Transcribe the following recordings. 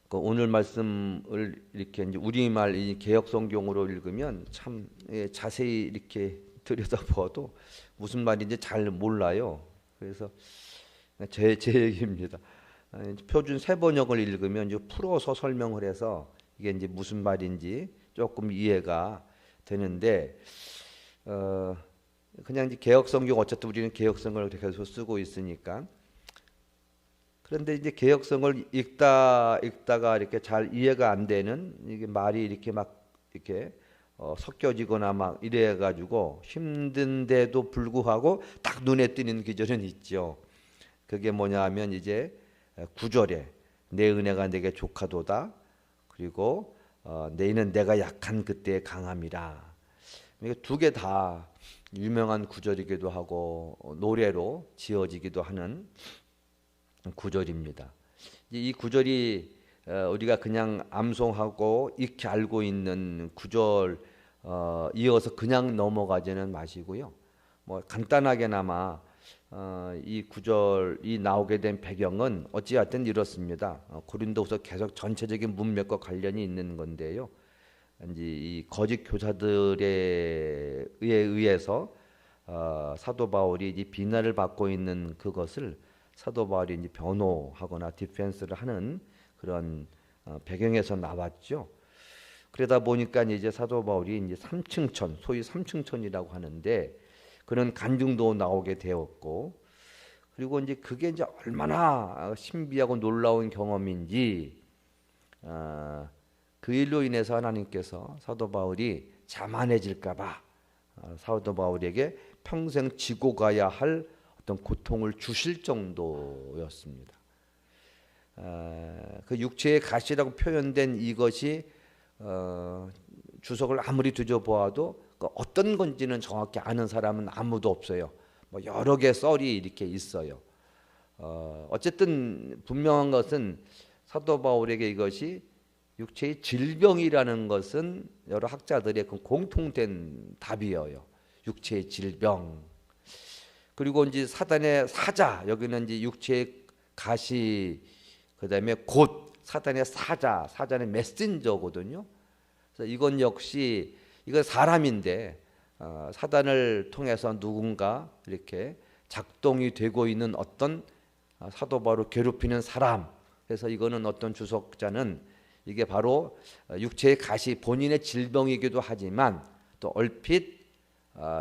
오늘 말씀을 이렇게 이제 우리말 이 개역 성경으로 읽으면 참 자세히 이렇게 들여다보아도 무슨 말인지 잘 몰라요. 그래서 제 얘기입니다. 표준 세번역을 읽으면 이제 풀어서 설명을 해서 이게 이제 무슨 말인지 조금 이해가 되는데 그냥 이제 개역 성경 어쨌든 우리는 개역 성경을 계속 쓰고 있으니까 그런데 이제 개역성을 읽다가 이렇게 잘 이해가 안 되는 이게 말이 이렇게 막 이렇게 섞여지거나 막 이래 가지고 힘든데도 불구하고 딱 눈에 띄는 기절은 있죠. 그게 뭐냐 하면 이제 구절에 내 은혜가 내게 족하도다. 그리고 너희는 내가 약한 그때의 강함이라. 이게 두 개 다 유명한 구절이기도 하고 노래로 지어지기도 하는 구절입니다. 이 구절이 우리가 그냥 암송하고 익히 알고 있는 구절 이어서 그냥 넘어가지는 마시고요. 뭐 간단하게나마 이 구절이 나오게 된 배경은 어찌하든 이렇습니다. 고린도후서 계속 전체적인 문맥과 관련이 있는 건데요. 이제 이 거짓 교사들에 의해서 사도 바울이 이 비난을 받고 있는 그것을 사도 바울이 이제 변호하거나 디펜스를 하는 그런 배경에서 나왔죠. 그러다 보니까 이제 사도 바울이 이제 삼층천, 소위 삼층천이라고 하는데 그런 간증도 나오게 되었고, 그리고 이제 그게 이제 얼마나 신비하고 놀라운 경험인지 그 일로 인해서 하나님께서 사도 바울이 자만해질까봐 사도 바울에게 평생 지고 가야 할 어떤 고통을 주실 정도였습니다. 그 육체의 가시라고 표현된 이것이 주석을 아무리 뒤져보아도 그 어떤 건지는 정확히 아는 사람은 아무도 없어요. 뭐 여러 개 썰이 이렇게 있어요. 어쨌든 분명한 것은 사도 바울에게 이것이 육체의 질병이라는 것은 여러 학자들의 그 공통된 답이에요. 육체의 질병. 그리고 이제 사단의 사자, 여기는 이제 육체의 가시, 그다음에 곧 사단의 사자, 사자는 메신저거든요. 그래서 이건 역시 이건 사람인데 사단을 통해서 누군가 이렇게 작동이 되고 있는 어떤 사도 바울을 괴롭히는 사람. 그래서 이거는 어떤 주석자는 이게 바로 육체의 가시, 본인의 질병이기도 하지만 또 얼핏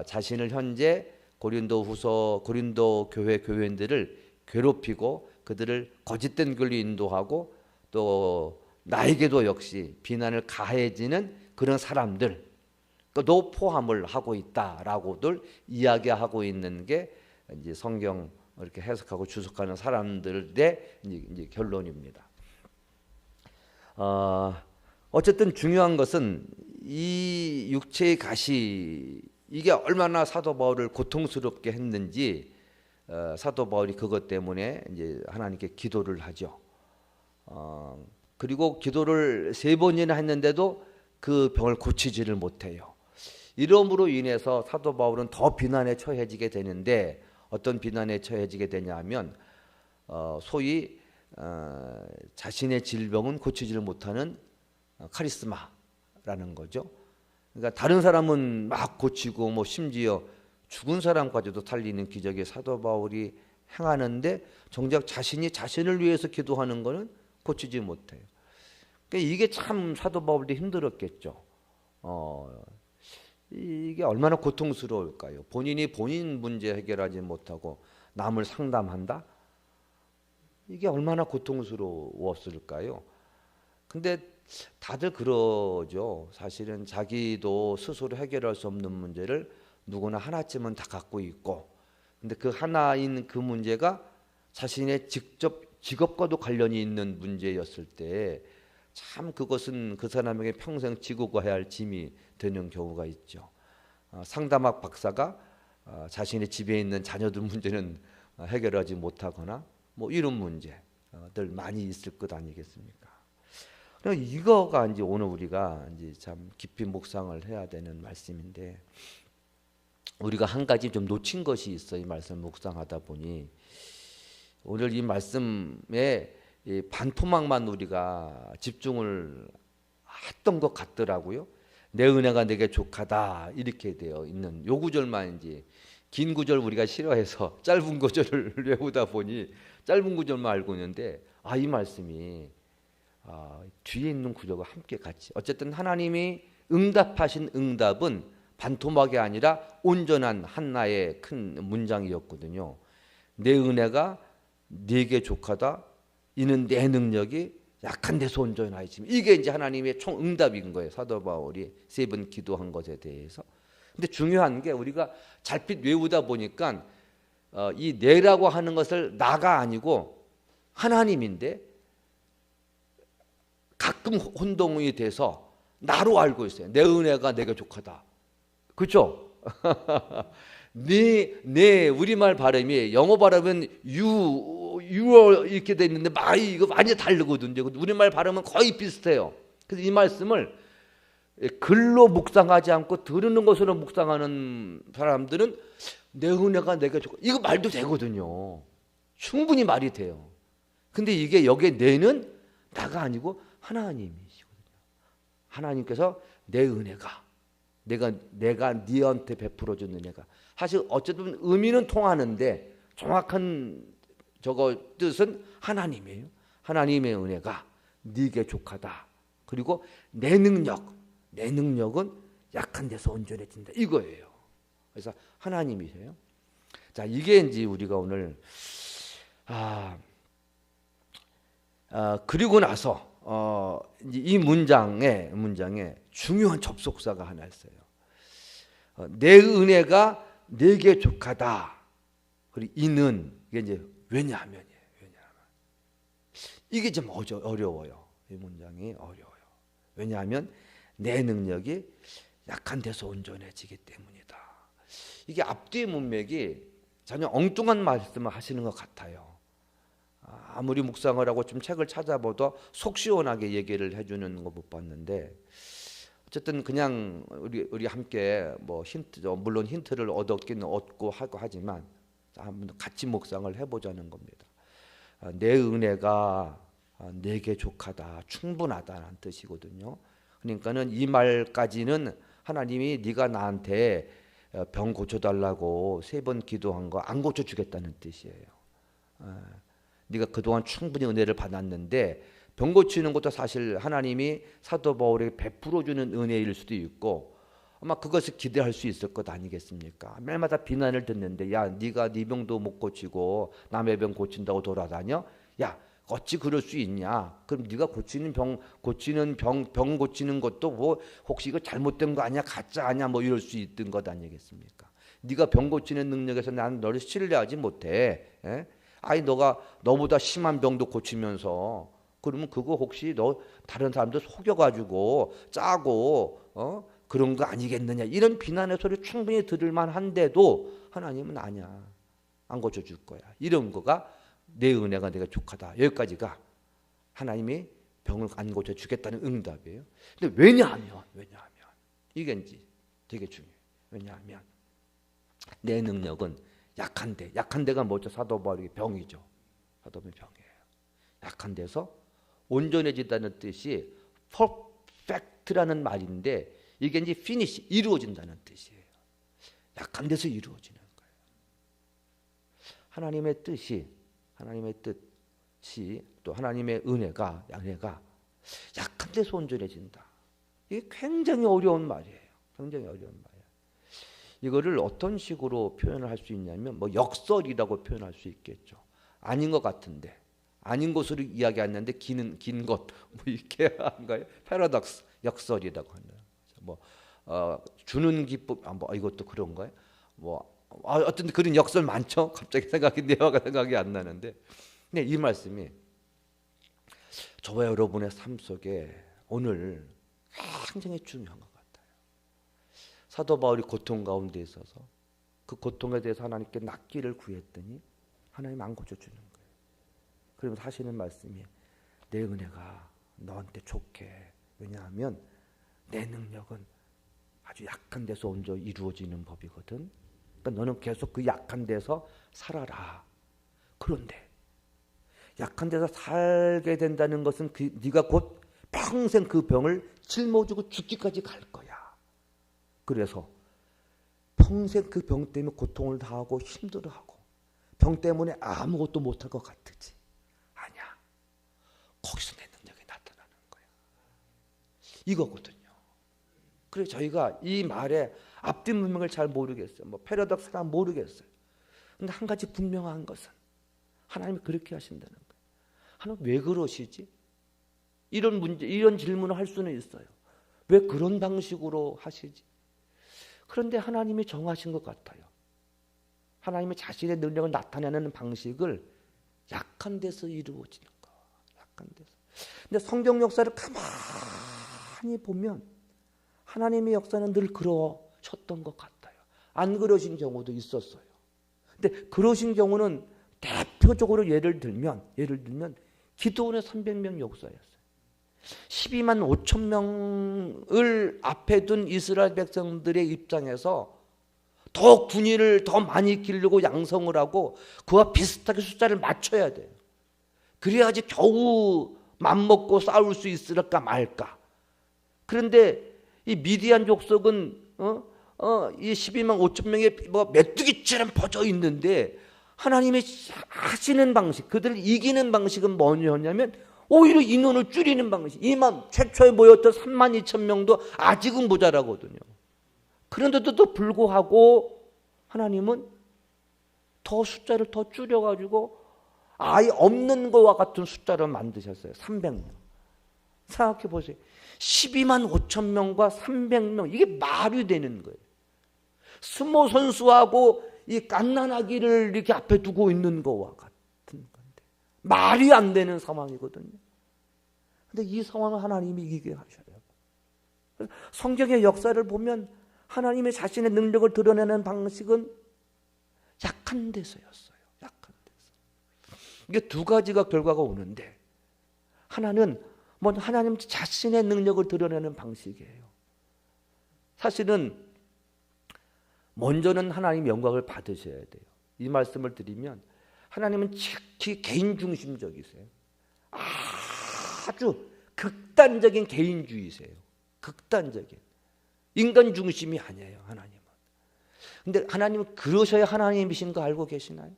자신을 현재 고린도 교회 교회인들을 괴롭히고 그들을 거짓된 길로 인도하고 또 나에게도 역시 비난을 가해지는 그런 사람들 도 포함을 하고 있다라고들 이야기하고 있는 게 이제 성경 이렇게 해석하고 주석하는 사람들의 이제 결론입니다. 어쨌든 중요한 것은 이 육체의 가시 이게 얼마나 사도 바울을 고통스럽게 했는지 사도 바울이 그것 때문에 이제 하나님께 기도를 하죠. 그리고 기도를 3번이나 했는데도 그 병을 고치지를 못해요. 이러므로 인해서 사도 바울은 더 비난에 처해지게 되는데 어떤 비난에 처해지게 되냐면 소위 자신의 질병은 고치지를 못하는 카리스마라는 거죠. 그러니까 다른 사람은 막 고치고 뭐 심지어 죽은 사람까지도 살리는 기적의 사도 바울이 행하는데 정작 자신이 자신을 위해서 기도하는 것은 고치지 못해요. 그러니까 이게 참 사도 바울도 힘들었겠죠. 이게 얼마나 고통스러울까요? 본인이 본인 문제 해결하지 못하고 남을 상담한다? 이게 얼마나 고통스러웠을까요? 근데 다들 그러죠. 사실은 자기도 스스로 해결할 수 없는 문제를 누구나 하나쯤은 다 갖고 있고, 근데 그 하나인 그 문제가 자신의 직접 직업과도 관련이 있는 문제였을 때 참 그것은 그 사람에게 평생 지고 가야 할 짐이 되는 경우가 있죠. 상담학 박사가 자신의 집에 있는 자녀들 문제는 해결하지 못하거나 뭐 이런 문제들 많이 있을 것 아니겠습니까? 이거가 이제 오늘 우리가 이제 참 깊이 묵상을 해야 되는 말씀인데 우리가 한 가지 좀 놓친 것이 있어요. 이 말씀 묵상하다 보니 오늘 이 말씀에 이 반토막만 우리가 집중을 했던 것 같더라고요. 내 은혜가 내게 족하다 이렇게 되어 있는 요 구절만 이제 긴 구절 우리가 싫어해서 짧은 구절을 외우다 보니 짧은 구절만 알고 있는데 이 말씀이 뒤에 있는 구절과 함께 같이 어쨌든 하나님이 응답하신 응답은 반토막이 아니라 온전한 한나의 큰 문장이었거든요. 내 은혜가 네게 족하다. 이는 내 능력이 약한 데서 온전하지. 이게 이제 하나님의 총 응답인 거예요. 사도 바울이 3번 기도한 것에 대해서. 근데 중요한 게 우리가 잘핏 외우다 보니까 이 내라고 하는 것을 나가 아니고 하나님인데 가끔 혼동이 돼서 나로 알고 있어요. 내 은혜가 내게 족하다. 그렇죠? 네 우리말 발음이 영어 발음은 you 이렇게 돼 있는데 이거 완전 다르거든요. 우리말 발음은 거의 비슷해요. 그래서 이 말씀을 글로 묵상하지 않고 들으는 것으로 묵상하는 사람들은 내 은혜가 내게 좋고 이거 말도 되거든요. 충분히 말이 돼요. 근데 이게 여기에 내는 나가 아니고 하나님이시거든요. 하나님께서 내 은혜가 내가 네한테 베풀어준 은혜가 사실 어쨌든 의미는 통하는데 정확한 뜻은 하나님이에요. 하나님의 은혜가 네게 족하다. 그리고 내 능력은 약한 데서 온전해진다. 이거예요. 그래서 하나님이세요. 자, 이게 이제 우리가 오늘 그리고 나서 이 문장에 중요한 접속사가 하나 있어요. 내 은혜가 네게 족하다. 그리고 이는 이게 이제 왜냐하면이에요. 이게 좀 어려워요. 이 문장이 어려워요. 왜냐하면 내 능력이 약한 데서 온전해지기 때문이다. 이게 앞뒤의 문맥이 전혀 엉뚱한 말씀을 하시는 것 같아요. 아무리 묵상을 하고 좀 책을 찾아봐도 속 시원하게 얘기를 해주는 거 못 봤는데 어쨌든 그냥 우리 함께 뭐 물론 힌트를 얻고 하고 하지만 한번 같이 묵상을 해보자는 겁니다. 내 은혜가 내게 족하다, 충분하다는 뜻이거든요. 그러니까는 이 말까지는 하나님이 네가 나한테 병 고쳐달라고 3번 기도한 거 안 고쳐주겠다는 뜻이에요. 네가 그동안 충분히 은혜를 받았는데 병 고치는 것도 사실 하나님이 사도 바울에게 베풀어주는 은혜일 수도 있고 아마 그것을 기대할 수 있을 것 아니겠습니까? 매일마다 비난을 듣는데 야 네가 네 병도 못 고치고 남의 병 고친다고 돌아다녀? 야 어찌 그럴 수 있냐? 그럼 네가 병 고치는 것도 뭐 혹시 이거 잘못된 거 아니야? 가짜 아니야? 뭐 이럴 수 있던 것 아니겠습니까? 네가 병 고치는 능력에서 나는 너를 신뢰하지 못해. 너가 너보다 심한 병도 고치면서 그러면 그거 혹시 너 다른 사람들 속여가지고 짜고 그런 거 아니겠느냐 이런 비난의 소리 충분히 들을 만한데도 하나님은 아니야 안 고쳐줄 거야 이런 거가 내 은혜가 내가 족하다 여기까지가 하나님이 병을 안 고쳐주겠다는 응답이에요. 근데 왜냐하면 이게 이제 되게 중요해요. 왜냐하면 내 능력은 약한 데가 뭐죠? 사도 바울이 병이죠. 사도 바울이 병이에요. 약한 데서 온전해진다는 뜻이 perfect라는 말인데 이게 이제 finish 이루어진다는 뜻이에요. 약한 데서 이루어지는 거예요. 하나님의 뜻이 또 하나님의 은혜가 약한 데서 온전해진다. 이게 굉장히 어려운 말이에요. 굉장히 어려운 말이에요. 이거를 어떤 식으로 표현을 할 수 있냐면 뭐 역설이라고 표현할 수 있겠죠. 아닌 것 같은데 아닌 것으로 이야기하는데 긴 것 뭐 이렇게 한가요? 패러독스 역설이라고 하는 뭐 주는 기쁨 뭐 이것도 그런 거예요. 뭐 어떤 그런 역설 많죠. 갑자기 생각이 안 나는데 근데 이 말씀이 저와 여러분의 삶 속에 오늘 굉장히 중요한 것 같아요. 사도 바울이 고통 가운데 있어서 그 고통에 대해서 하나님께 낫기를 구했더니 하나님 안 고쳐주는 거예요. 그러면서 하시는 말씀이 내 은혜가 너한테 좋게 왜냐하면 내 능력은 아주 약한 데서 온전히 이루어지는 법이거든. 그러니까 너는 계속 그 약한 데서 살아라. 그런데 약한 데서 살게 된다는 것은 네가 곧 평생 그 병을 짊어지고 죽기까지 갈 거야. 그래서 평생 그 병 때문에 고통을 당하고 힘들어하고 병 때문에 아무것도 못할 것 같으지. 아니야. 거기서 내 능력이 나타나는 거야. 이거거든요. 그래서 저희가 이 말에 앞뒤 문맥을 잘 모르겠어요. 뭐 패러독스나 모르겠어요. 근데 한 가지 분명한 것은 하나님이 그렇게 하신다는 거예요. 하나님 왜 그러시지? 이런 문제, 이런 질문을 할 수는 있어요. 왜 그런 방식으로 하시지? 그런데 하나님이 정하신 것 같아요. 하나님이 자신의 능력을 나타내는 방식을 약한 데서 이루어지는 거. 약한 데서. 근데 성경 역사를 가만히 보면 하나님의 역사는 늘 그러셨던 것 같아요. 안 그러신 경우도 있었어요. 근데 그러신 경우는 대표적으로 예를 들면 기드온의 300명 역사였어요. 12만 5천 명을 앞에 둔 이스라엘 백성들의 입장에서 더 군의를 더 많이 기르고 양성을 하고 그와 비슷하게 숫자를 맞춰야 돼요. 그래야지 겨우 맘먹고 싸울 수 있을까 말까. 그런데 이 미디안 족속은 이 12만 5천 명의 뭐 메뚜기처럼 퍼져 있는데 하나님이 하시는 방식, 그들을 이기는 방식은 뭐냐면 오히려 인원을 줄이는 방식. 최초에 모였던 3만 2천 명도 아직은 모자라거든요. 그런데도 불구하고 하나님은 더 숫자를 더 줄여가지고 아예 없는 것과 같은 숫자를 만드셨어요. 300명. 생각해 보세요. 12만 5천 명과 300명. 이게 말이 되는 거예요. 스모 선수하고 이 갓난아기를 이렇게 앞에 두고 있는 것과 같은 건데 말이 안 되는 상황이거든요. 근데 이 상황을 하나님이 이기게 하셔요. 성경의 역사를 보면 하나님의 자신의 능력을 드러내는 방식은 약한 데서였어요. 약한 데서. 이게 두 가지가 결과가 오는데 하나는 하나님 자신의 능력을 드러내는 방식이에요. 사실은 먼저는 하나님 영광을 받으셔야 돼요. 이 말씀을 드리면 하나님은 특히 개인 중심적이세요. 아주 극단적인 개인주의세요. 극단적인. 인간 중심이 아니에요. 하나님은. 근데 하나님은 그러셔야 하나님이신 거 알고 계시나요?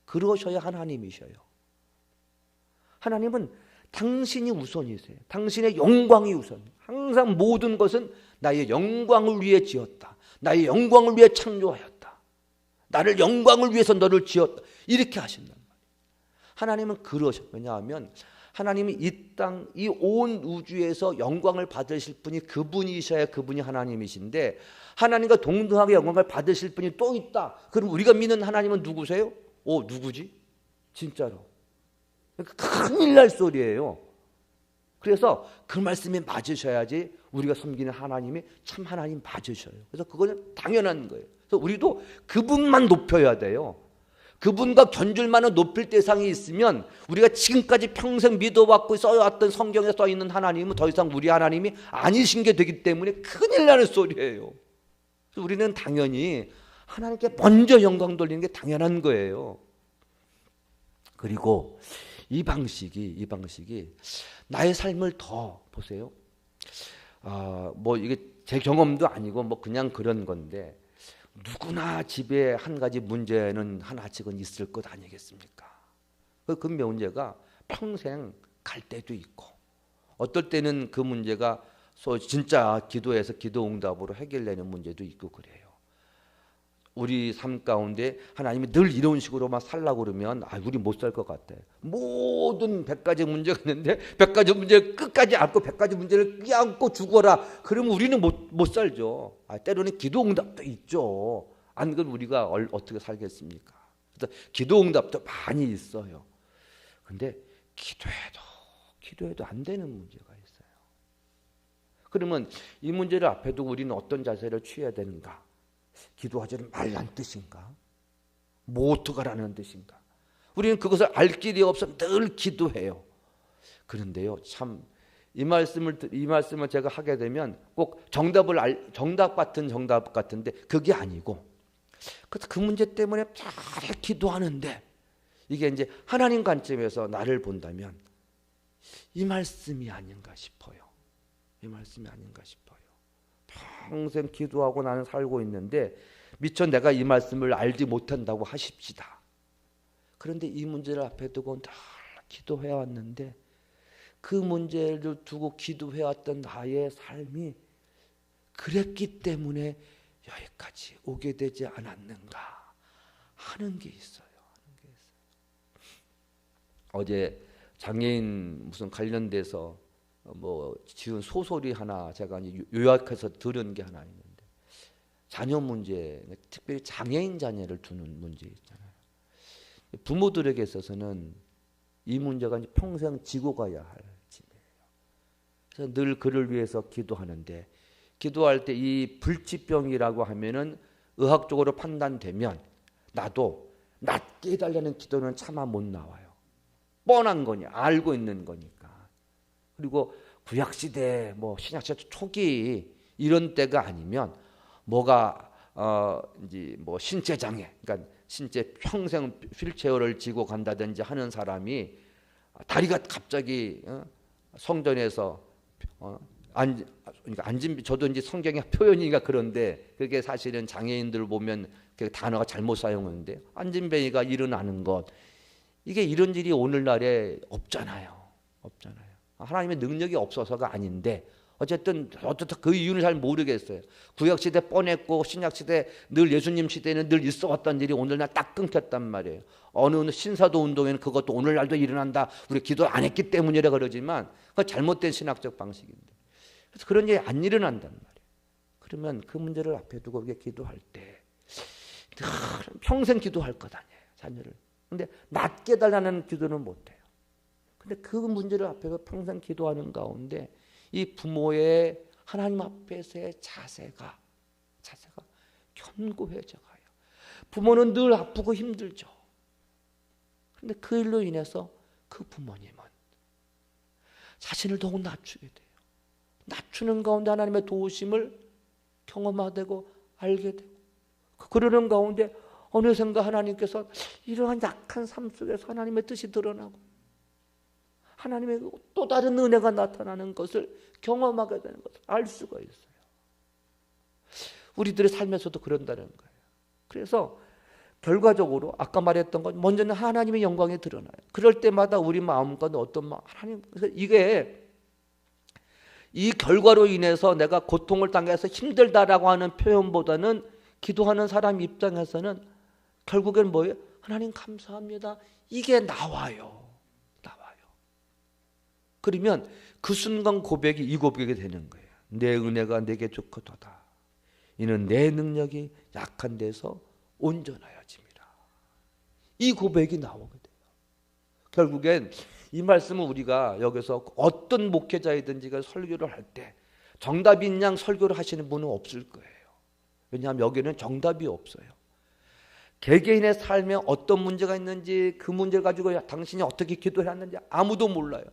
그러셔야 하나님이셔요. 하나님은 당신이 우선이세요. 당신의 영광이 우선. 항상 모든 것은 나의 영광을 위해 지었다. 나의 영광을 위해 창조하였다. 나를 영광을 위해서 너를 지었다. 이렇게 하신단 말이에요. 하나님은 그러셔. 왜냐하면 하나님이 이 땅, 이 온 우주에서 영광을 받으실 분이 그분이셔야 그분이 하나님이신데 하나님과 동등하게 영광을 받으실 분이 또 있다. 그럼 우리가 믿는 하나님은 누구세요? 누구지? 진짜로. 큰일 날 소리예요. 그래서 그 말씀이 맞으셔야지 우리가 섬기는 하나님이 참 하나님 맞으셔요. 그래서 그거는 당연한 거예요. 그래서 우리도 그분만 높여야 돼요. 그분과 견줄만한 높일 대상이 있으면 우리가 지금까지 평생 믿어왔고 써왔던 성경에 써있는 하나님은 더 이상 우리 하나님이 아니신 게 되기 때문에 큰일 나는 소리예요. 그래서 우리는 당연히 하나님께 먼저 영광 돌리는 게 당연한 거예요. 그리고 이 방식이 나의 삶을 더 보세요. 이게 제 경험도 아니고 그냥 그런 건데 누구나 집에 한 가지 문제는 하나씩은 있을 것 아니겠습니까? 그 문제가 평생 갈 때도 있고 어떨 때는 그 문제가 진짜 기도해서 기도 응답으로 해결되는 문제도 있고 그래요. 우리 삶 가운데 하나님이 늘 이런 식으로만 살라고 그러면 우리 못 살 것 같아. 모든 100가지 문제가 있는데 100가지 문제를 끝까지 안고 100가지 문제를 껴안고 죽어라. 그러면 우리는 못 살죠. 때로는 기도 응답도 있죠. 안 그러면 우리가 어떻게 살겠습니까? 그래서 기도 응답도 많이 있어요. 근데 기도해도 안 되는 문제가 있어요. 그러면 이 문제를 앞에 두고 우리는 어떤 자세를 취해야 되는가? 기도하지는 말란 뜻인가? 뭐 어떡하라는 뜻인가? 우리는 그것을 알 길이 없어 늘 기도해요. 그런데요, 참 이 말씀을 제가 하게 되면 꼭 정답 같은데 그게 아니고 그 문제 때문에 잘 기도하는데 이게 이제 하나님 관점에서 나를 본다면 이 말씀이 아닌가 싶어요. 이 말씀이 아닌가 싶어요. 평생 기도하고 나는 살고 있는데 미처 내가 이 말씀을 알지 못한다고 하십시다. 그런데 이 문제를 앞에 두고 다 기도해 왔는데 그 문제를 두고 기도해왔던 나의 삶이 그랬기 때문에 여기까지 오게 되지 않았는가 하는 게 있어요. 어제 장애인 무슨 관련돼서 뭐 지은 소설이 하나 제가 요약해서 들은 게 하나 있는데, 자녀 문제, 특별히 장애인 자녀를 두는 문제 있잖아요. 부모들에게 있어서는 이 문제가 평생 지고 가야 할 짐이에요. 그래서 늘 그를 위해서 기도하는데, 기도할 때 이 불치병이라고 하면은 의학적으로 판단되면 나도 낫게 해달라는 기도는 차마 못 나와요. 뻔한 거니, 알고 있는 거니까. 그리고 구약시대, 뭐 신약시대 초기 이런 때가 아니면 뭐가 이제 뭐 신체 장애, 그러니까 신체 평생 휠체어를 지고 간다든지 하는 사람이 다리가 갑자기 성전에서 그러니까 앉은, 저도 이제 성경의 표현이니까 그런데 그게 사실은 장애인들 보면 그 단어가 잘못 사용하는데, 앉은뱅이가 일어나는 것, 이게 이런 일이 오늘날에 없잖아요. 하나님의 능력이 없어서가 아닌데 어쨌든 그 이유는 잘 모르겠어요. 구약시대 뻔했고 신약시대 늘 예수님 시대에는 늘 있어 왔던 일이 오늘날 딱 끊겼단 말이에요. 어느 신사도 운동에는 그것도 오늘날도 일어난다, 우리 기도 안 했기 때문이라 그러지만 그건 잘못된 신학적 방식인데, 그래서 그런 일이 안 일어난단 말이에요. 그러면 그 문제를 앞에 두고 기도할 때 평생 기도할 것 아니에요, 자녀를. 근데 낫게 달라는 기도는 못해요. 근데 그 문제를 앞에서 평생 기도하는 가운데 이 부모의 하나님 앞에서의 자세가 견고해져 가요. 부모는 늘 아프고 힘들죠. 그런데 그 일로 인해서 그 부모님은 자신을 더욱 낮추게 돼요. 낮추는 가운데 하나님의 도우심을 경험하게 되고 알게 되고, 그러는 가운데 어느샌가 하나님께서 이러한 약한 삶 속에서 하나님의 뜻이 드러나고 하나님의 또 다른 은혜가 나타나는 것을 경험하게 되는 것을 알 수가 있어요. 우리들의 삶에서도 그런다는 거예요. 그래서 결과적으로 아까 말했던 것, 먼저는 하나님의 영광이 드러나요. 그럴 때마다 우리 마음과는 어떤 마음, 하나님, 그래서 이게 이 결과로 인해서 내가 고통을 당해서 힘들다라고 하는 표현보다는 기도하는 사람 입장에서는 결국엔 뭐예요? 하나님 감사합니다, 이게 나와요. 그러면 그 순간 고백이 이 고백이 되는 거예요. 내 은혜가 내게 좋거도다. 이는 내 능력이 약한 데서 온전하여집니다. 이 고백이 나오게 돼요. 결국엔 이 말씀은 우리가 여기서 어떤 목회자이든지가 설교를 할 때 정답인 양 설교를 하시는 분은 없을 거예요. 왜냐하면 여기는 정답이 없어요. 개개인의 삶에 어떤 문제가 있는지, 그 문제를 가지고 당신이 어떻게 기도해왔는지 아무도 몰라요.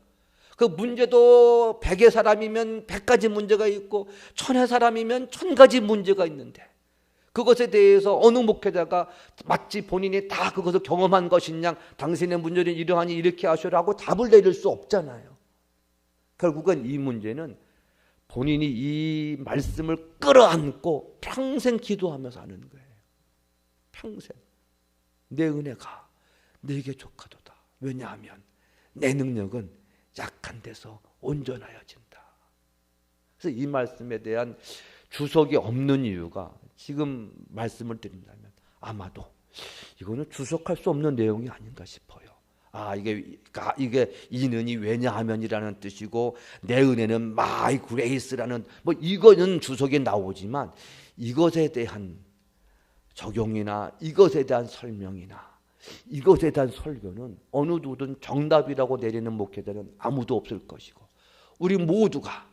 그 문제도 100의 사람이면 100가지 문제가 있고 1000의 사람이면 1000가지 문제가 있는데, 그것에 대해서 어느 목회자가 마치 본인이 다 그것을 경험한 것인 양 당신의 문제는 이러하니 이렇게 하시라고 답을 내릴 수 없잖아요. 결국은 이 문제는 본인이 이 말씀을 끌어안고 평생 기도하면서 하는 거예요. 평생 내 은혜가 내게 족하도다. 왜냐하면 내 능력은 약한 데서 온전하여진다. 그래서 이 말씀에 대한 주석이 없는 이유가, 지금 말씀을 드린다면 아마도 이거는 주석할 수 없는 내용이 아닌가 싶어요. 이게 이는이 왜냐하면이라는 뜻이고 내 은혜는 마이 그레이스라는 뭐 이거는 주석에 나오지만 이것에 대한 적용이나 이것에 대한 설명이나 이것에 대한 설교는 어느 누구든 정답이라고 내리는 목회자는 아무도 없을 것이고, 우리 모두가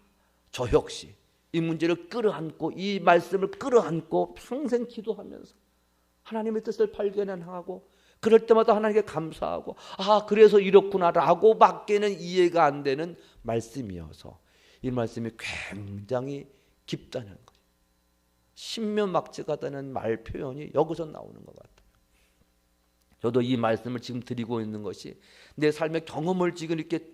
저 역시 이 문제를 끌어안고 이 말씀을 끌어안고 평생 기도하면서 하나님의 뜻을 발견하고 그럴 때마다 하나님께 감사하고 그래서 이렇구나라고 밖에는 이해가 안 되는 말씀이어서 이 말씀이 굉장히 깊다는 거예요. 신묘막측하다는 말 표현이 여기서 나오는 것 같아요. 저도 이 말씀을 지금 드리고 있는 것이 내 삶의 경험을 지금 이렇게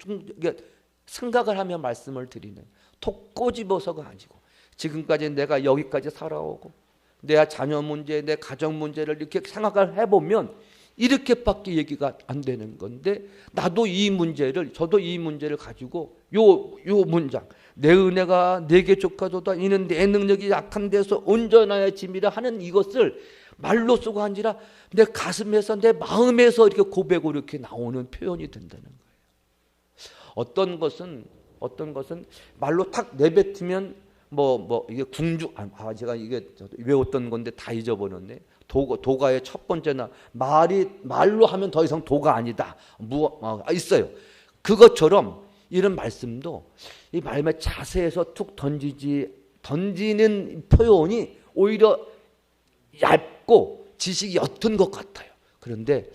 생각을 하며 말씀을 드리는, 톡 꼬집어서가 아니고 지금까지 내가 여기까지 살아오고 내 자녀 문제, 내 가정 문제를 이렇게 생각을 해보면 이렇게밖에 얘기가 안 되는 건데, 저도 이 문제를 가지고 요 문장, 내 은혜가 내게 족하도다 이는 내 능력이 약한 데서 온전하여 짐이라 하는 이것을 말로 쓰고 아니라 내 가슴에서, 내 마음에서 이렇게 고백으로 이렇게 나오는 표현이 된다는 거예요. 어떤 것은 말로 탁 내뱉으면 이게 제가 이게 외웠던 건데 다 잊어버렸네. 도가의 첫 번째나 말로 하면 더 이상 도가 아니다. 있어요. 그것처럼 이런 말씀도 이 말의 자세에서 툭 던지는 표현이 오히려 얇고 지식이 옅은 것 같아요. 그런데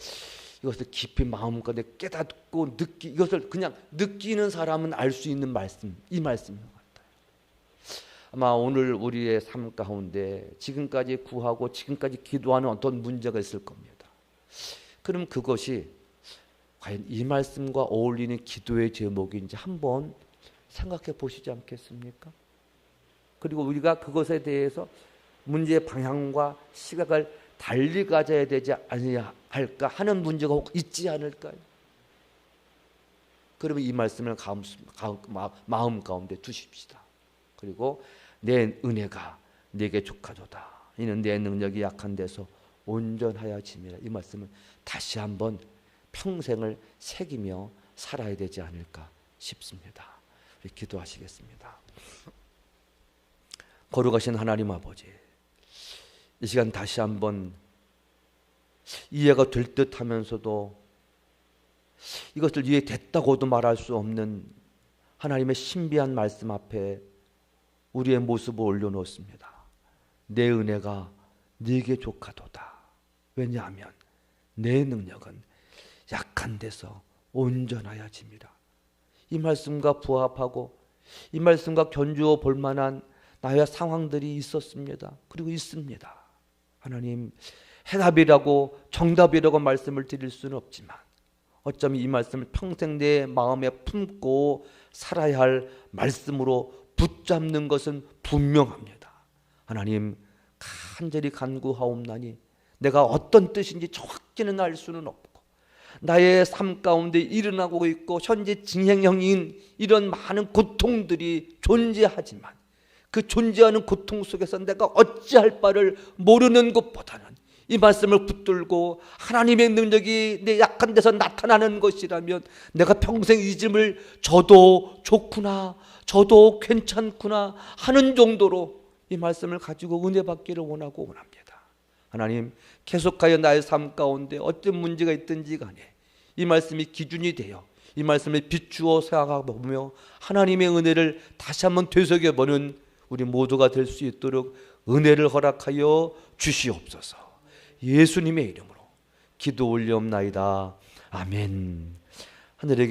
이것을 깊이 마음가운데 깨닫고 이것을 그냥 느끼는 사람은 알 수 있는 말씀, 이 말씀인 것 같아요. 아마 오늘 우리의 삶 가운데 지금까지 구하고 지금까지 기도하는 어떤 문제가 있을 겁니다. 그럼 그것이 과연 이 말씀과 어울리는 기도의 제목인지 한번 생각해 보시지 않겠습니까? 그리고 우리가 그것에 대해서 문제의 방향과 시각을 달리 가져야 되지 않느냐 할까 하는 문제가 혹 있지 않을까요? 그러면 이 말씀을 마음 가운데 두십시다. 그리고 내 은혜가 내게 족하도다. 이는 내 능력이 약한 데서 온전하여 짐이라. 이 말씀을 다시 한번 평생을 새기며 살아야 되지 않을까 싶습니다. 우리 기도하시겠습니다. 거룩하신 하나님 아버지, 이 시간 다시 한번 이해가 될 듯 하면서도 이것을 이해됐다고도 말할 수 없는 하나님의 신비한 말씀 앞에 우리의 모습을 올려놓습니다. 내 은혜가 네게 족하도다. 왜냐하면 내 능력은 약한 데서 온전하여 짐이라. 이 말씀과 부합하고 이 말씀과 견주어 볼 만한 나의 상황들이 있었습니다. 그리고 있습니다. 하나님, 해답이라고 정답이라고 말씀을 드릴 수는 없지만 어쩌면 이 말씀을 평생 내 마음에 품고 살아야 할 말씀으로 붙잡는 것은 분명합니다. 하나님, 간절히 간구하옵나니 내가 어떤 뜻인지 정확히는 알 수는 없고 나의 삶 가운데 일어나고 있고 현재 진행형인 이런 많은 고통들이 존재하지만 그 존재하는 고통 속에서 내가 어찌할 바를 모르는 것보다는 이 말씀을 붙들고 하나님의 능력이 내 약한 데서 나타나는 것이라면 내가 평생 이 짐을 져도 좋구나, 저도 괜찮구나 하는 정도로 이 말씀을 가지고 은혜 받기를 원합니다. 하나님, 계속하여 나의 삶 가운데 어떤 문제가 있든지 간에 이 말씀이 기준이 되어 이 말씀을 비추어 생각하며 하나님의 은혜를 다시 한번 되새겨보는 우리 모두가 될 수 있도록 은혜를 허락하여 주시옵소서. 예수님의 이름으로 기도 올리옵나이다. 아멘. 하늘에게